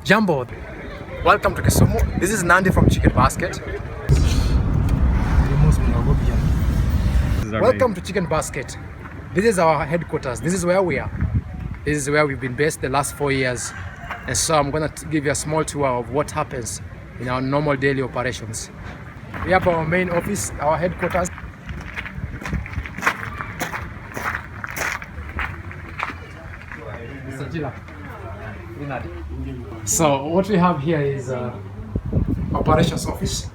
Jambo, welcome to Kisumu. This is Nandi from Chicken Basket. Welcome to Chicken Basket. This is our headquarters. This is where we are. This is where we've been based the last 4 years. And so I'm going to give you a small tour of what happens in our normal daily operations. We have our main office, our headquarters. So what we have here is operations office,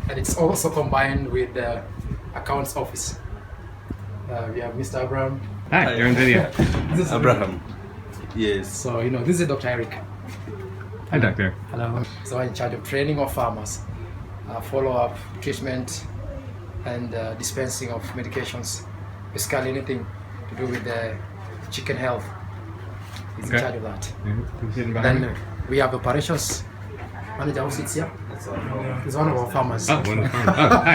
and it's also combined with the accounts office. We have Mr. Abraham. Hi, you're on video. This is Abraham. Yes. So this is Dr. Eric. Hi, Doctor. Hello. So I'm in charge of training of farmers, follow-up, treatment, and dispensing of medications. Basically anything to do with the chicken health. He's in charge of that. Then we have operations manager who sits here. He's one of our farmers. Oh, one of the farmers. Oh, hi.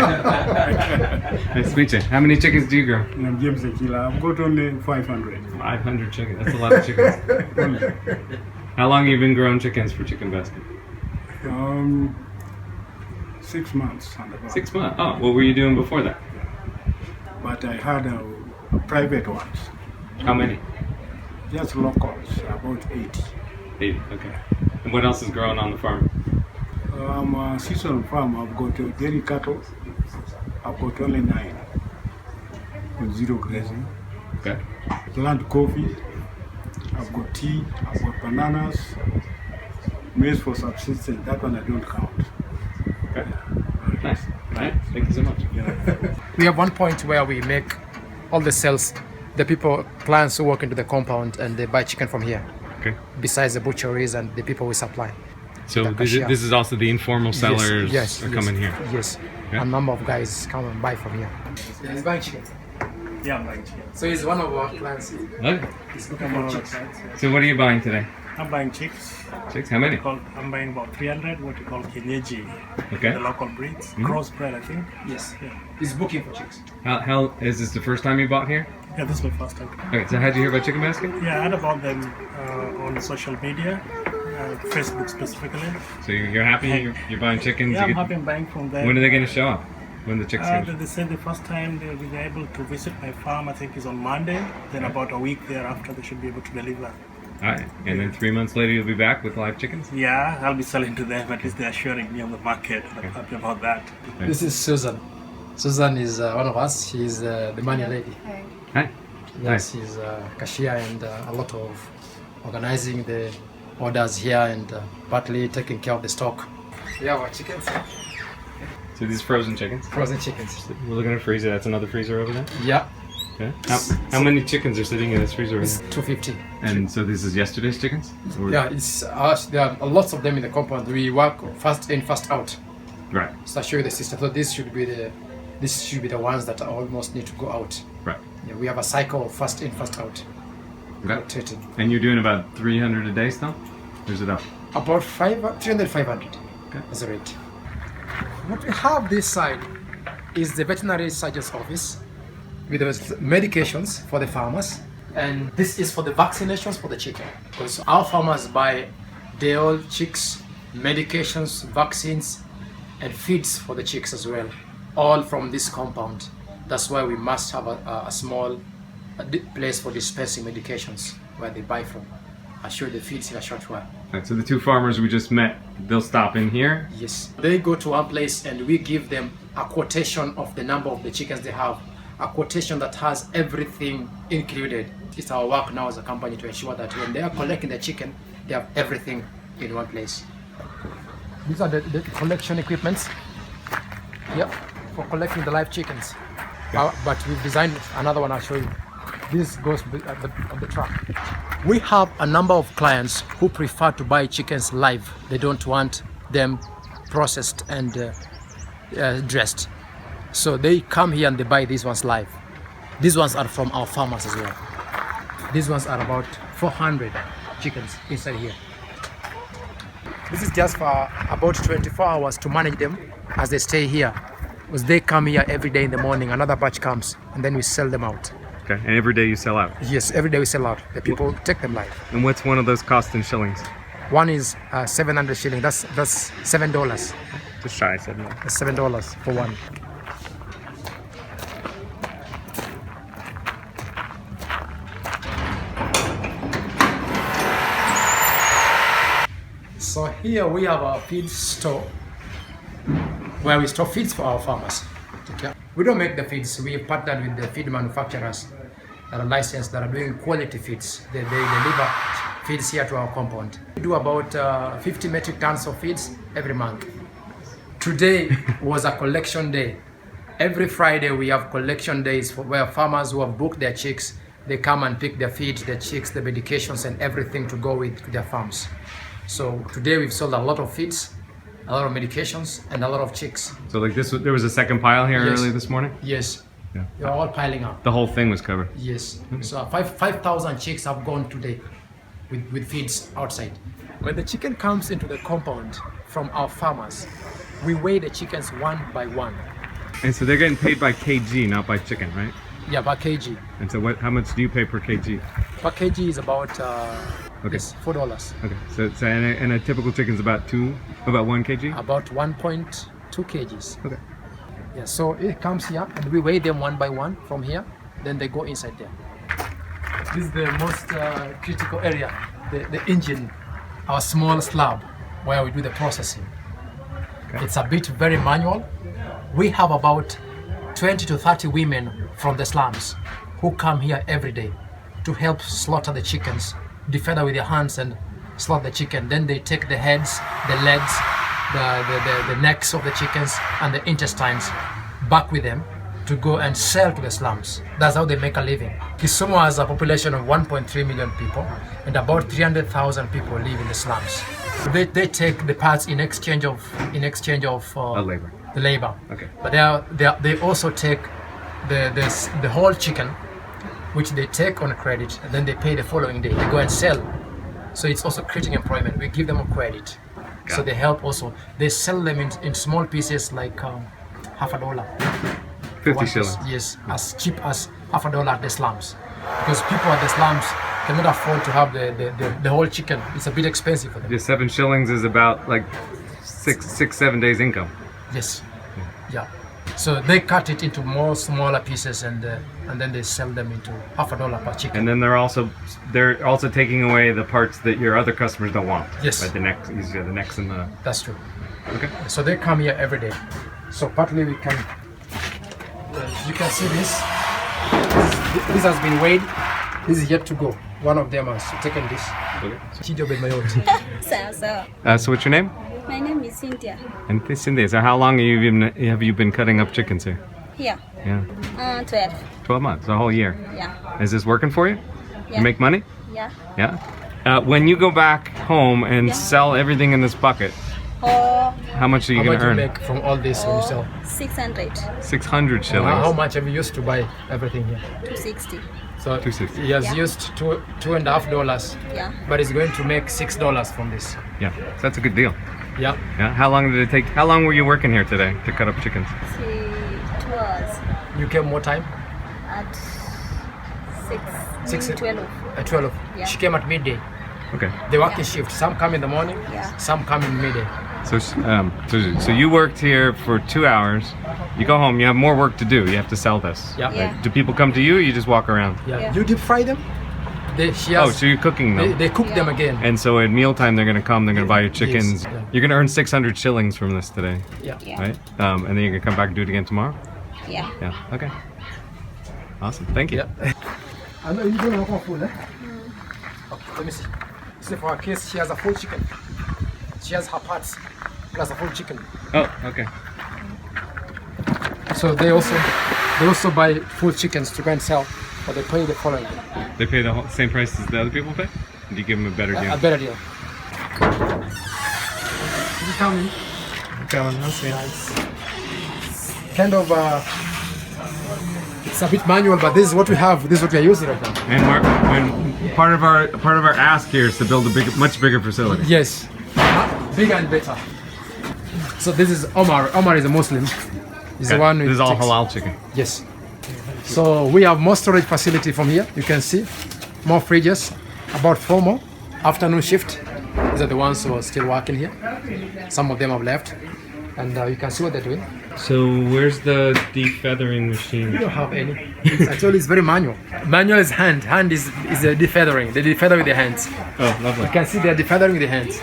Nice to meet you. How many chickens do you grow? I'm James Akila. I've got only 500. 500 chickens. That's a lot of chickens. How long have you been growing chickens for Chicken Basket? 6 months. 6 months. Oh, what were you doing before that? But I had a private ones. How many? Just locals, about 80. 80. Okay. And what else is growing on the farm? I'm a seasonal farm. I've got dairy cattle. I've got only 9. With 0 grazing. Okay. Plant coffee. I've got tea. I've got bananas. Maize for subsistence. That one I don't count. Okay. Nice. All right. Thank you so much. We have one point where we make all the sales. The clients who walk into the compound and they buy chicken from here. Okay. Besides the butcheries and the people we supply. So this is also the informal sellers are coming here. Yes. Okay. A number of guys come and buy from here. Yeah, he's buying chicken. Yeah, I'm buying chicken. So he's one of our clients. Okay. He's looking for chicks. So what are you buying today? I'm buying chicks. Chicks? How many? I'm buying about 300, what you call kienyeji. Okay. The local breeds. Crossbred, I think. Yes. Yeah. He's booking for chicks. How is this the first time you bought here? Yeah, this is my first time. Okay. So how did you hear about Chicken Basket? Yeah, I heard about them on social media, Facebook specifically. So you're happy? You're buying chickens? Yeah, I'm happy I'm buying from them. When are they going to show up? When the chicks going to They said the first time they'll be able to visit my farm, I think, is on Monday. Then about a week thereafter, they should be able to deliver. All right. And then 3 months later, you'll be back with live chickens? Yeah, I'll be selling to them. At least they're assuring me on the market. I'm happy about that. Okay. This is Susan. Susan is one of us. She's the money lady. Hi. Yes, she's a cashier and a lot of organizing the orders here and partly taking care of the stock. We have our chickens. So these frozen chickens? Frozen chickens. We're looking at a freezer. That's another freezer over there? Yeah. Okay. How many chickens are sitting in this freezer? It's 250. And so this is yesterday's chickens? Or- Yeah, it's there are lots of them in the compound. We work fast in, fast out. Right. So I show you the system. So this should be the ones that almost need to go out. Right. Yeah, we have a cycle of fast in, fast out. Okay. Rotating. And you're doing about 300 a day still? Or is it up? About 300, 500 Okay. as a rate. What we have this side is the veterinary surgeon's office with the medications for the farmers, and this is for the vaccinations for the chicken, because our farmers buy day-old chicks, medications, vaccines, and feeds for the chicks as well, all from this compound. That's why we must have a small place for dispensing medications where they buy from. I'll show you the feeds in a short while. Right, so the two farmers we just met, they'll stop in here. Yes, they go to one place and we give them a quotation of the number of the chickens they have, a quotation that has everything included. It's our work now as a company to ensure that when they are collecting the chicken, they have everything in one place. These are the collection equipments. Yep, for collecting the live chickens. But we've designed another one, I'll show you. This goes at the truck. We have a number of clients who prefer to buy chickens live. They don't want them processed and dressed. So they come here and they buy these ones live. These ones are from our farmers as well. These ones are about 400 chickens inside here. This is just for about 24 hours to manage them as they stay here. Because they come here every day in the morning, another batch comes, and then we sell them out. Okay, and every day you sell out. Yes, every day we sell out. The people take them live. And what's one of those cost in shillings? One is 700 shilling. That's $7. Just shy, $7. That's $7 for one. So here we have our feed store where we store feeds for our farmers. Okay. We don't make the feeds. We have partnered with the feed manufacturers that are licensed, that are doing quality feeds. They deliver feeds here to our compound. We do about 50 metric tons of feeds every month. Today was a collection day. Every Friday we have collection days for where farmers who have booked their chicks, they come and pick their feed, their chicks, the medications and everything to go with their farms. So today we've sold a lot of feeds, a lot of medications, and a lot of chicks. So like this, there was a second pile here Yes. early this morning? Yes. Yeah. They're all piling up. The whole thing was covered? Yes. So 5,000 chicks have gone today with feeds outside. When the chicken comes into the compound from our farmers, we weigh the chickens one by one. And so they're getting paid by kg, not by chicken, right? Yeah, per kg. And so how much do you pay per kg? Per kg is about Okay. yes, $4. Okay, so and a typical chicken's about 1 kg? About 1.2 kgs. Okay. Yeah, so it comes here and we weigh them one by one from here, then they go inside there. This is the most critical area, the engine, our small slab where we do the processing. Okay. It's a bit very manual. We have about 20 to 30 women from the slums who come here every day to help slaughter the chickens, defeather with their hands and slaughter the chicken. Then they take the heads, the legs, the necks of the chickens and the intestines back with them to go and sell to the slums. That's how they make a living. Kisumu has a population of 1.3 million people and about 300,000 people live in the slums. They take the parts in exchange of Labor. the labor. Okay. But they also take the whole chicken, which they take on credit and then they pay the following day. They go and sell. So it's also creating employment. We give them a credit. So they help also. They sell them in small pieces like $50. 50 shillings. Yes, as cheap as $50 at the slums. Because people at the slums cannot afford to have the whole chicken. It's a bit expensive for them. Yeah, 7 shillings is about like 7 days income. Yes. Yeah. So they cut it into more smaller pieces and then they sell them into $50 per chicken. And then they're also taking away the parts that your other customers don't want. Yes. Like the necks and the. That's true. Okay. So they come here every day. So partly we can, you can see this. This has been weighed. This is yet to go. One of them has taken this. So what's your name? My name is Cynthia. And Cindy, so how long have you been cutting up chickens here? Here. Yeah. 12. 12 months, a whole year. Yeah. Is this working for you? Yeah. You make money? Yeah. Yeah. When you go back home and sell everything in this bucket, Oh, how much are you How going much to you earn? make from all this when you sell? 600 600 shillings. How much have you used to buy everything here? to 60. So 260. he has Yeah. used $2.50, Yeah. but he's going to make $6 from this. Yeah, so that's a good deal. Yeah. Yeah. How long did it take? How long were you working here today to cut up chickens? It was You came more time? at 6 12. At 12. Yeah. She came at midday. Okay. They work in shift. Some come in the morning, Yeah. some come in midday. So you worked here for 2 hours. You go home. You have more work to do. You have to sell this. Yeah. Yeah. Do people come to you? Or you just walk around. Yeah. Yeah. You deep fry them? Oh, so you're cooking them. they cook them again. And so at mealtime, they're gonna come. They're gonna buy your chickens. Yeah. You're gonna earn 600 shillings from this today, Yeah. Yeah. right? And then you're gonna come back and do it again tomorrow. Yeah. Yeah. Okay. Awesome. Thank you. Yeah. I know you don't have a full, eh? Okay, let me see. See, for her case, she has a full chicken. She has her parts plus a full chicken. Oh, okay. So they also buy full chickens to go and sell, but they pay the following day. They pay the same price as the other people pay? Or do you give them a better deal? A better deal. Did you come in? Coming, I'll see. Kind of, it's a bit manual, but this is what we have. This is what we are using right now. And part of our ask here is to build a much bigger facility. Yes, bigger and better. So this is Omar. Omar is a Muslim. He's the one who This is all takes- halal chicken. Yes. So we have more storage facility from here. You can see more fridges, about 4 more. Afternoon shift, These are the ones who are still working here. Some of them have left, and you can see what they're doing. So where's the defeathering machine? We don't have any. Actually, it's very manual. Manual is hand. Hand is the defeathering. They defeather with their hands. Oh, lovely. You can see they're defeathering with their hands.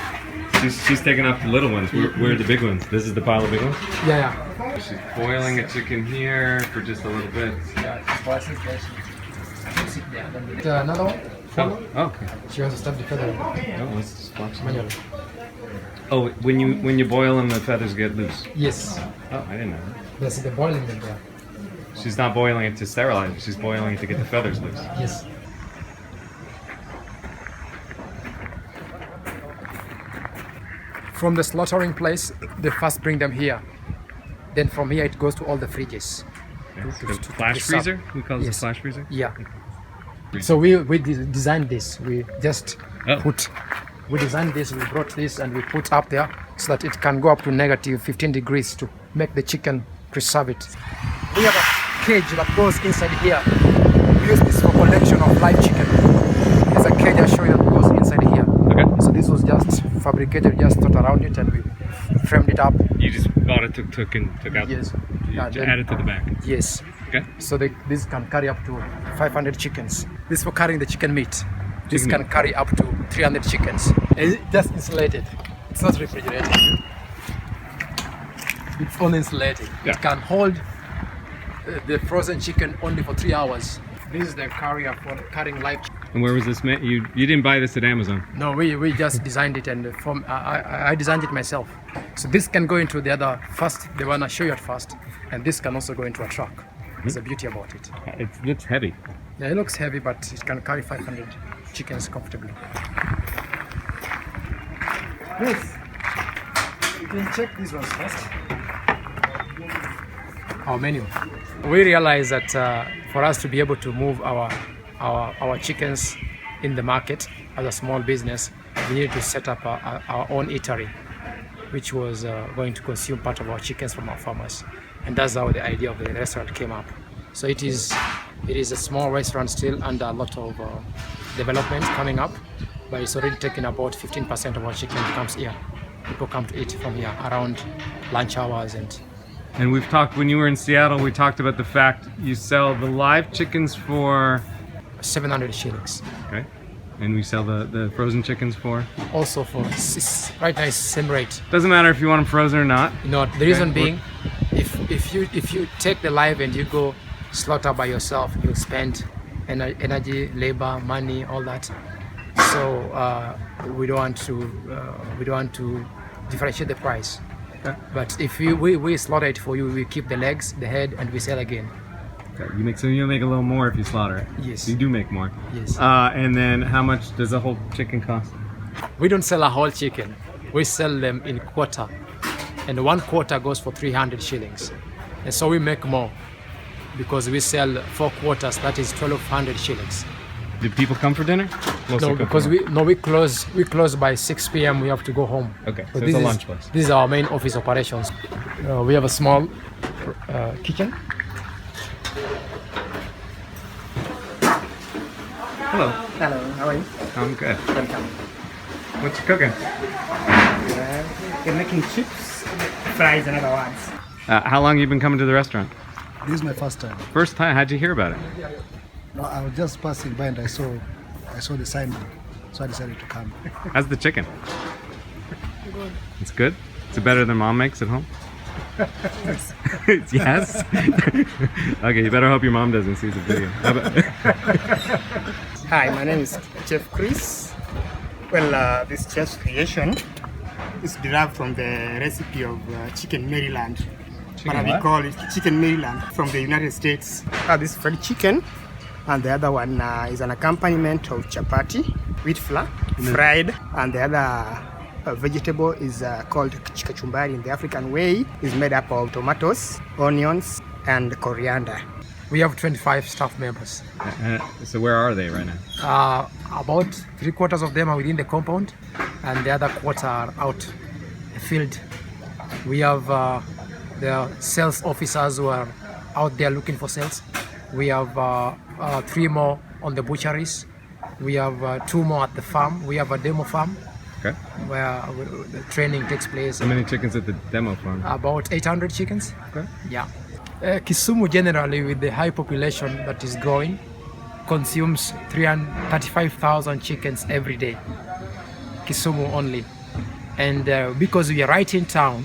She's taking off the little ones. Where are the big ones? This is the pile of big ones? Yeah. She's boiling a chicken here for just a little bit. Another one? Oh, okay. She wants to stop defeathering. Oh, let's just watch them. Manually. Oh, when you boil them, the feathers get loose. Yes. Oh, I didn't know that. That's the boiling them there. She's not boiling it to sterilize it. She's boiling it to get the feathers loose. Yes. From the slaughtering place, they first bring them here. Then from here it goes to all the fridges. Okay. The flash freezer? We call this a flash freezer? Yeah. So we designed this. We just we designed this, we brought this and we put up there so that it can go up to negative 15 degrees to make the chicken preserve it. We have a cage that goes inside here. We use this for collection of live chicken. There's a cage I show you that goes inside here. Okay. So this was just fabricated, just thought around it and we framed it up. You just bought it, took out. Yes. You added to the back. Yes. Okay. So this can carry up to 500 chickens. This is for carrying the chicken meat. This can carry up to 300 chickens. It's just insulated. It's not refrigerated. It's only insulated. Yeah. It can hold the frozen chicken only for 3 hours. This is the carrier for carrying live chicken. And where was this made? You didn't buy this at Amazon? No, we just designed it and I designed it myself. So this can go into the other first, the one I show you at first, and this can also go into a truck. There's a beauty about it. It's heavy. Yeah, it looks heavy, but it can carry 500 chickens comfortably. Yes. You can check these ones first. Our menu. We realize that for us to be able to move our chickens in the market as a small business, we needed to set up our own eatery, which was going to consume part of our chickens from our farmers. And that's how the idea of the restaurant came up. So it is a small restaurant still under a lot of development coming up, but it's already taken about 15% of our chicken comes here. People come to eat from here around lunch hours. And we've talked, when you were in Seattle, we talked about the fact you sell the live chickens for 700 shillings. Okay. And we sell the frozen chickens for? Also for, right now it's same rate. Doesn't matter if you want them frozen or not. You know, the reason being, if you take the live and you go slaughter by yourself, you spend energy, labor, money, all that. So we don't want to differentiate the price. Okay. But if we slaughter it for you, we keep the legs, the head, and we sell again. Okay. You make a little more if you slaughter it. Yes. You do make more. Yes. And then how much does a whole chicken cost? We don't sell a whole chicken. We sell them in quarter, and one quarter goes for 300 shillings. And so we make more because we sell 4 quarters. That is 1,200 shillings. Do people come for dinner? No, because we close by 6 p.m. We have to go home. Okay, so But it's a lunch place. This is our main office operations. We have a small kitchen. Hello. Hello, how are you? I'm good. Welcome. What you cooking? We're making chips, fries, and other ones. How long you been coming to the restaurant? This is my first time. First time? How'd you hear about it? No, I was just passing by and I saw the signboard, so I decided to come. How's the chicken? It's good? Is it better than mom makes at home? Yes? Okay, you better hope your mom doesn't see the video. Hi, my name is Chef Chris. Well, this chef's creation is derived from the recipe of chicken Maryland. Chicken we what? call it chicken Maryland from the United States. This fried chicken, and the other one is an accompaniment of chapati, wheat flour, fried, and the other vegetable is called kachumbari in the African way. Is made up of tomatoes, onions, and coriander. We have 25 staff members. So where are they right now? About 3/4 of them are within the compound, and the other quarter are out field. We have the sales officers who are out there looking for sales. We have 3 more on the butcheries. We have 2 more at the farm. We have a demo farm, Okay. where the training takes place. How many chickens at the demo farm? About 800 chickens. Okay. Yeah. Kisumu generally, with the high population that is growing, consumes 335,000 chickens every day. Kisumu only. And because we are right in town,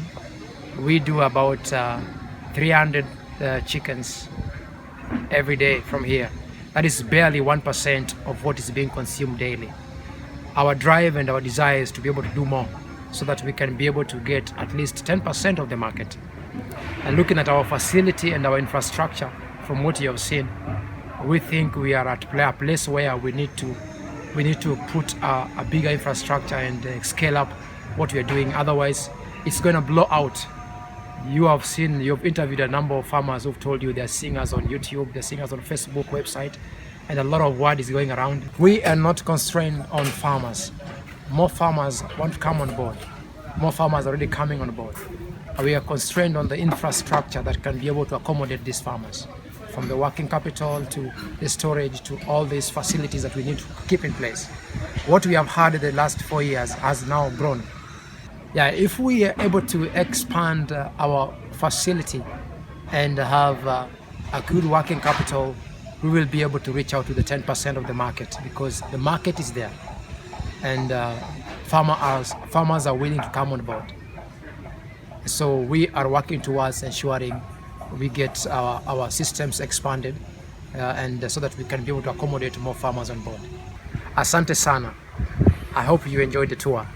we do about 300 chickens every day from here. That is barely 1% of what is being consumed daily. Our drive and our desire is to be able to do more so that we can be able to get at least 10% of the market. And looking at our facility and our infrastructure, from what you have seen, we think we are at a place where we need to put a bigger infrastructure and scale up what we are doing. Otherwise, it's going to blow out. You've interviewed a number of farmers who've told you they're seeing us on YouTube, they're seeing us on Facebook website, and a lot of word is going around. We are not constrained on farmers. More farmers want to come on board. More farmers are already coming on board. We are constrained on the infrastructure that can be able to accommodate these farmers, from the working capital to the storage to all these facilities that we need to keep in place. What we have had in the last 4 years has now grown. Yeah, if we are able to expand our facility and have a good working capital, we will be able to reach out to the 10% of the market, because the market is there and farmers are willing to come on board. So we are working towards ensuring we get our systems expanded and so that we can be able to accommodate more farmers on board. Asante sana. I hope you enjoyed the tour.